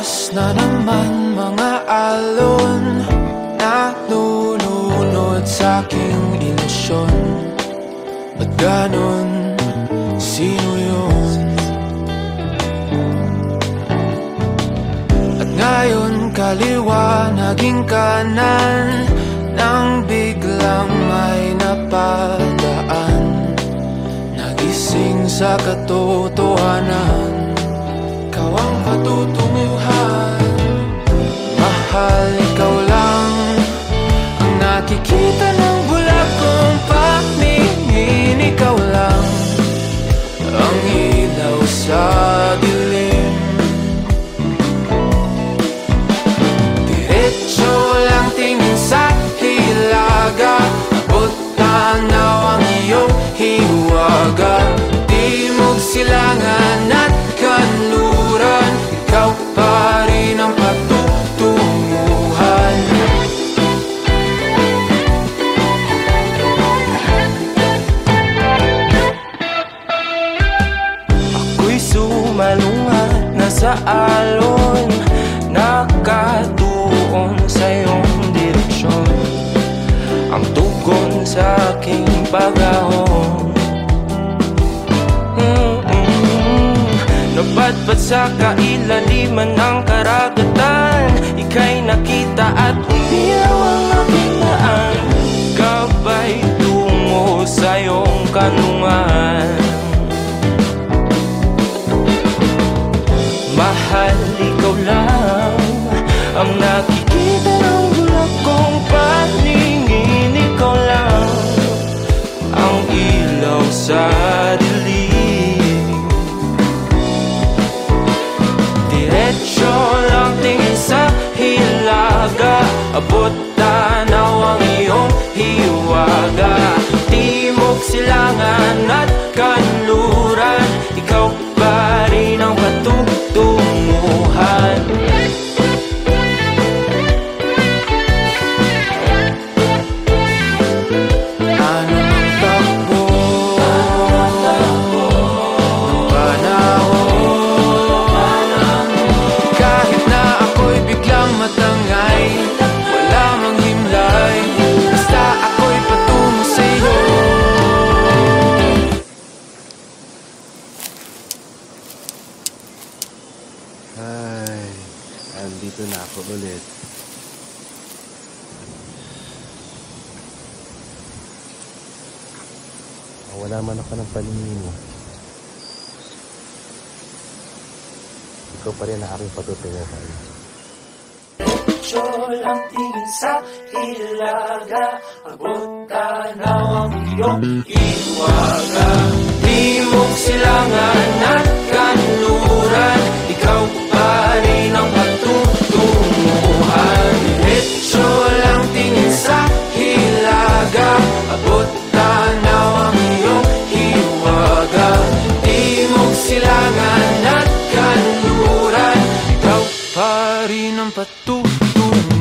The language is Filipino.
Bukas na naman mga alon na nununod sa aking ilusyon. Ba't ganon? Sino yun? At ngayon kaliwa naging kanan nang biglang may napadaan. Nagising sa katotohanan, ikaw ang patutunguhan. Mahal, ikaw lang ang nakikita ng bulag kong paningin. Ikaw lang ang ilaw sa dilim. Diretso lang tingin sa hilaga, abot tanaw ang iyong hiwaga. Timog silangan at kanluran, ikaw pa rin ang patutunguhan. Ako'y sumalungat na sa alon, nakatuon sa iyong direksyon. Ang tugon sa aking pag-ahon, napadpad sa kailaliman ng karagatan. Ika'y nakita at umilaw ang aking daan, gabay tungo sa iyong kanlungan. Mahal, ikaw lang ang nakikita ng bulag kong paningin. Ikaw lang ang ilaw sa dilim. Diretso lang tingin sa hilaga, abot tanaw ang iyong hiwaga. Timog silangan at kanluran, ikaw pa rin ang patutunguhan. Ay, andito na ako ulit. Wala man ako ng paningin mo. Ikaw pa rin ang aking patutunguhan. Diretso lang tingin sa hilaga, abot tanaw ang iyong hiwaga. Timog silangan at kanluran, ikaw pa rin ang patutunguhan. Diretso lang tingin sa hilaga, abot tanaw ang iyong hiwaga. Timog silangan at kanluran, ikaw pa rin ang patutunguhan.